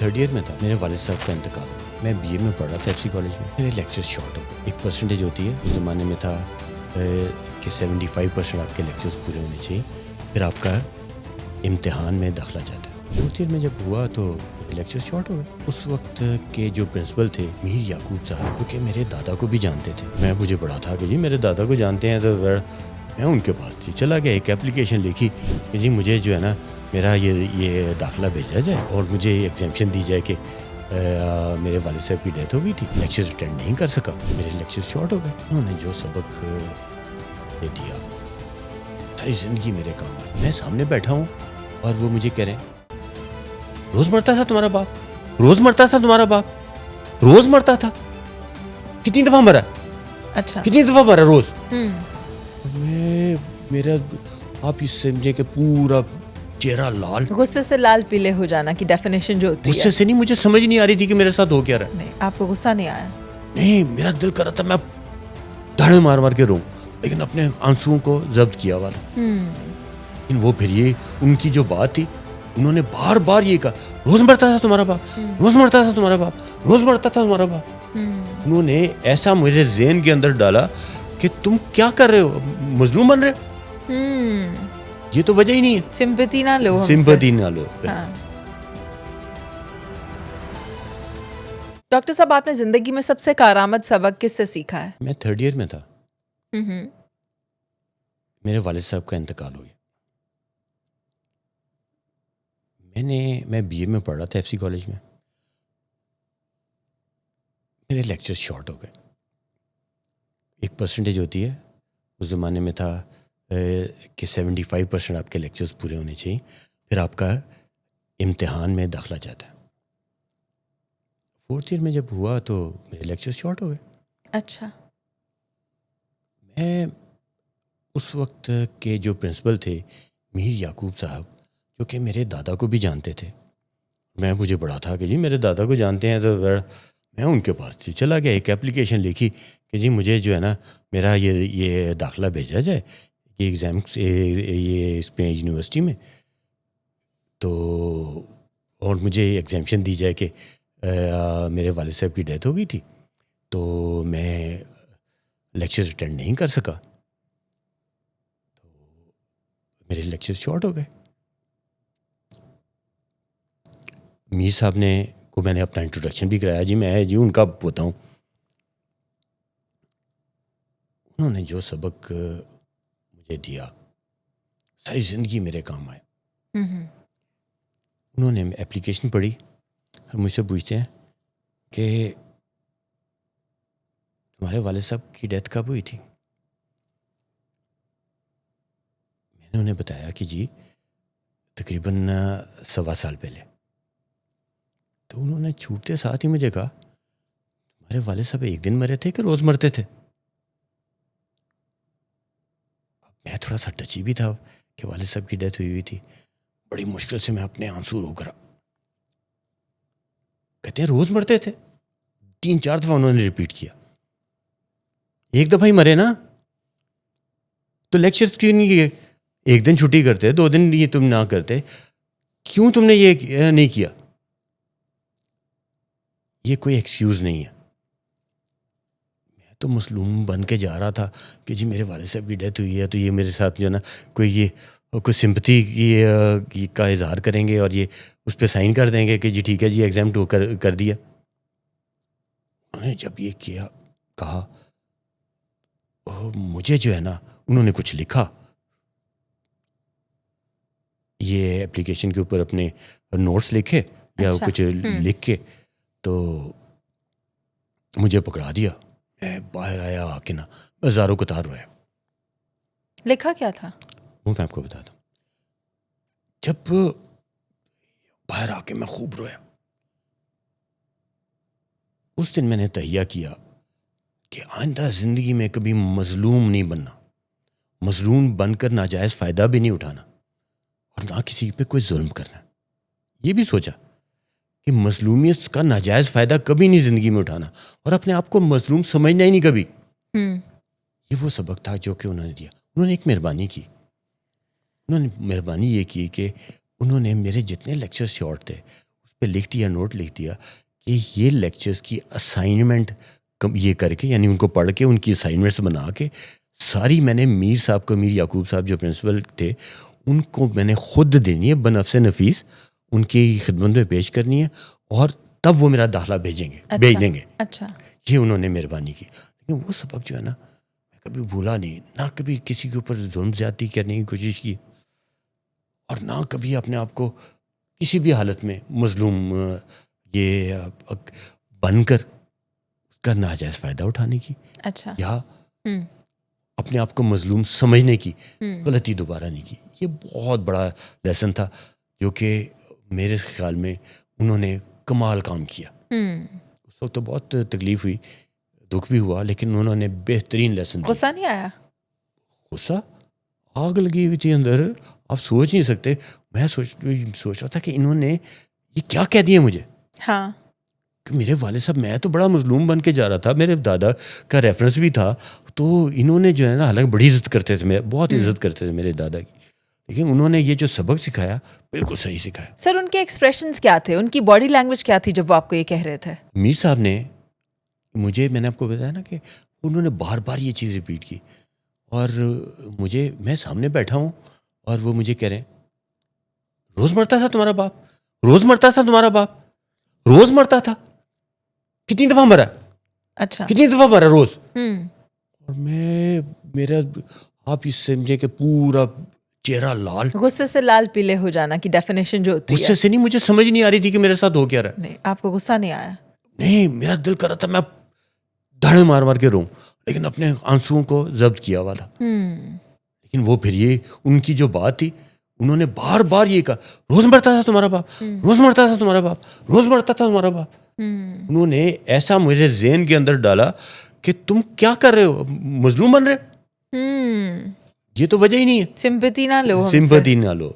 Third year میں تھا, میرے والد صاحب کا انتقال ہوا. میں بی اے میں پڑھ رہا تھا ایف سی کالج میں. میرے لیکچر شارٹ ہو گئے. ایک پرسنٹیج ہوتی ہے, اس زمانے میں تھا کہ 75% آپ کے لیکچرز پورے ہونے چاہیے, پھر آپ کا امتحان میں داخلہ جاتا ہے. فورتھ ایئر میں جب ہوا تو میرے لیکچر شارٹ ہو گئے. اس وقت کے جو پرنسپل تھے میر یعقوب صاحب, کیونکہ میرے دادا کو بھی جانتے تھے, مجھے بڑا تھا کہ جی میرے دادا کو جانتے ہیں, تو میں ان کے پاس چلا گیا. ایک اپلیکیشن لکھی کہ جی مجھے جو ہے نا میرا یہ داخلہ بھیجا جائے اور مجھے ایگزیمشن دی جائے کہ میرے والد صاحب کی ڈیتھ ہو گئی تھی, لیکچر اٹینڈ نہیں کر سکا, میرے لیکچر شارٹ ہو گئے. انہوں نے جو سبق دیا ساری زندگی میرے کام آئے. میں سامنے بیٹھا ہوں اور وہ مجھے کہہ رہے ہیں روز مرتا تھا تمہارا باپ, روز مرتا تھا تمہارا باپ, روز مرتا تھا. کتنی دفعہ مرا, اچھا کتنی دفعہ مرا روز. میرا آپ اس سمجھے کہ پورا چہرہ لال, غصے سے لال پیلے ہو جانا کی ڈیفینیشن جو ہوتی ہے. غصے سے نہیں, مجھے سمجھ نہیں آ رہی تھی کہ میرے ساتھ ہو کیا رہا ہے. نہیں, آپ کو غصہ نہیں آیا؟ نہیں, میرا دل کر رہا تھا میں دھاڑے مار مار کے رو, لیکن اپنے آنسوؤں کو ضبط کیا ہوا تھا. لیکن وہ پھر یہ ان کی جو بات تھی, انہوں نے بار بار یہ کہا روز مرتا تھا تمہارا باپ, روز مرتا تھا تمہارا باپ, روز مرتا تھا تمہارا باپ. انہوں نے ایسا میرے ذہن کے اندر ڈالا کہ تم کیا کر رہے ہو, مظلوم بن رہے ہو, یہ تو وجہ ہی نہیں ہے. سمپتی نہ لو, سمپتی نہ لو. ڈاکٹر صاحب, آپ نے زندگی میں سب سے کارآمد سبق کس سے سیکھا ہے؟ میں تھرڈ ایئر میں تھا, میرے والد صاحب کا انتقال ہو گیا. میں بی اے میں پڑھ رہا تھا ایف سی کالج میں. میرے لیکچر شارٹ ہو گئے. ایک پرسنٹیج ہوتی ہے, اس زمانے میں تھا کہ 75% آپ کے لیکچرز پورے ہونے چاہیے, پھر آپ کا امتحان میں داخلہ جاتا ہے. فورتھ ایئر میں جب ہوا تو میرے لیکچر شارٹ ہو گئے. اچھا. میں اس وقت کے جو پرنسپل تھے میر یعقوب صاحب, جو کہ میرے دادا کو بھی جانتے تھے, مجھے بڑا تھا کہ جی میرے دادا کو جانتے ہیں, تو میں ان کے پاس چلا گیا. ایک اپلیکیشن لکھی کہ جی مجھے جو ہے نا میرا یہ داخلہ بھیجا جائے کہ ایگزام یہ اس میں یونیورسٹی میں, تو اور مجھے ایگزیمشن دی جائے کہ میرے والد صاحب کی ڈیتھ ہو گئی تھی, تو میں لیکچر اٹینڈ نہیں کر سکا, تو میرے لیکچر شارٹ ہو گئے. میر صاحب کو میں نے اپنا انٹروڈکشن بھی کرایا, جی میں ان کا پوتا ہوں. انہوں نے جو سبق مجھے دیا ساری زندگی میرے کام آئے. انہوں نے اپلیکیشن پڑھی اور مجھ سے پوچھتے ہیں کہ تمہارے والد صاحب کی ڈیتھ کب ہوئی تھی؟ میں نے انہیں بتایا کہ جی تقریباً 1.25 سال پہلے. تو انہوں نے چھوٹتے ساتھ ہی مجھے کہا تمہارے والد صاحب ایک دن مرے تھے کہ روز مرتے تھے؟ میں تھوڑا سا ٹچی بھی تھا کہ والد صاحب کی ڈیتھ ہوئی تھی. بڑی مشکل سے میں اپنے آنسو رو کرا. کہتے ہیں روز مرتے تھے. 3-4 دفعہ انہوں نے ریپیٹ کیا. ایک دفعہ ہی مرے نا, تو لیکچر کیوں نہیں کیے؟ ایک دن چھٹی کرتے, 2 دن یہ تم نہ کرتے, کیوں تم نے یہ نہیں کیا؟ یہ کوئی ایکسکیوز نہیں ہے. میں تو مظلوم بن کے جا رہا تھا کہ جی میرے والد صاحب کی ڈیتھ ہوئی ہے, تو یہ میرے ساتھ جو ہے نا کوئی سمپتی کا اظہار کریں گے اور یہ اس پہ سائن کر دیں گے کہ جی ٹھیک ہے جی ایگزام کر دیا. انہوں نے جب یہ کہا مجھے جو ہے نا انہوں نے کچھ لکھا یہ اپلیکیشن کے اوپر, اپنے نوٹس لکھے یا کچھ لکھ کے, تو مجھے پکڑا دیا. میں باہر آیا آ کے نا ہزاروں قطار رویا. لکھا کیا تھا وہ میں آپ کو بتاتا ہوں. جب باہر آ کے میں خوب رویا. اس دن میں نے تہیہ کیا کہ آئندہ زندگی میں کبھی مظلوم نہیں بننا, مظلوم بن کر ناجائز فائدہ بھی نہیں اٹھانا, اور نہ کسی پہ کوئی ظلم کرنا. یہ بھی سوچا کہ مظلومیت کا ناجائز فائدہ کبھی نہیں زندگی میں اٹھانا, اور اپنے آپ کو مظلوم سمجھنا ہی نہیں کبھی. یہ وہ سبق تھا جو کہ انہوں نے دیا. انہوں نے ایک مہربانی کی. انہوں نے مہربانی یہ کی کہ انہوں نے میرے جتنے لیکچر شارٹ تھے اس پہ لکھ دیا, نوٹ لکھ دیا کہ یہ لیکچرز کی اسائنمنٹ یہ کر کے, یعنی ان کو پڑھ کے ان کی اسائنمنٹس بنا کے ساری میں نے میر صاحب کو, میر یعقوب صاحب جو پرنسپل تھے, ان کو میں نے خود دینی ہے بنفس نفیس, ان کی خدمت میں پیش کرنی ہے, اور تب وہ میرا داخلہ بھیج دیں گے. اچھا, یہ انہوں نے مہربانی کی. لیکن وہ سبق جو ہے نا میں کبھی بھولا نہیں, نہ کبھی کسی کے اوپر ظلم زیادتی کرنے کی کوشش کی, اور نہ کبھی اپنے آپ کو کسی بھی حالت میں مظلوم یہ بن کر اس کا ناجائز فائدہ اٹھانے کی, اچھا, یا اپنے آپ کو مظلوم سمجھنے کی غلطی دوبارہ نہیں کی. یہ بہت بڑا لیسن تھا جو کہ میرے خیال میں انہوں نے کمال کام کیا. اس وقت تو بہت تکلیف ہوئی, دکھ بھی ہوا, لیکن انہوں نے بہترین لیسن دیا. غصہ نہیں آیا؟ غصہ آگ لگی ہوئی تھی اندر, آپ سوچ نہیں سکتے. میں سوچ رہا تھا کہ انہوں نے یہ کیا کہہ دیا مجھے. ہاں, کہ میرے والد صاحب, میں تو بڑا مظلوم بن کے جا رہا تھا, میرے دادا کا ریفرنس بھی تھا, تو انہوں نے جو ہے نا, حالانکہ بڑی عزت کرتے تھے, بہت عزت کرتے تھے میرے دادا کی, لیکن انہوں نے یہ جو سبق سکھایا بالکل صحیح سکھایا. سر ان کے ایکسپریشنز کیا تھے, ان کی باڈی لینگویج کیا تھی جب وہ آپ کو یہ کہہ رہے تھے؟ میر صاحب نے مجھے, میں نے آپ کو بتایا نا کہ انہوں نے بار بار یہ چیز ریپیٹ کی, اور مجھے, میں سامنے بیٹھا ہوں اور وہ مجھے کہہ رہے ہیں, روز مرتا تھا تمہارا باپ, روز مرتا تھا تمہارا باپ, روز مرتا تھا. کتنی دفعہ مرا؟ اچھا, کتنی دفعہ مرا روز؟ اور میرا آپ اس سمجھے کہ پورا چہرہ لال, غصے سے لال پیلے ہو جانا کی ڈیفینیشن جو ہوتی ہے. غصے سے نہیں, مجھے سمجھ نہیں آ رہی تھی کہ میرے ساتھ ہو کیا رہا. نہیں, آپ کو غصہ نہیں آیا؟ نہیں, میرا دل کر رہا تھا میں دھڑے مار مار کے روؤں, لیکن اپنے آنسوؤں کو ضبط کیا ہوا تھا. لیکن وہ پھر یہ ان کی جو بات تھی, انہوں نے بار بار یہ کہا, روز مرتا تھا تمہارا باپ, روز مرتا تھا تمہارا باپ, روز مرتا تھا تمہارا باپ. انہوں نے ایسا میرے ذہن کے اندر ڈالا کہ تم کیا کر رہے ہو, مظلوم بن رہے, یہ تو وجہ ہی نہیں ہے. سمپتی نہ لو, سمپتی نہ لو.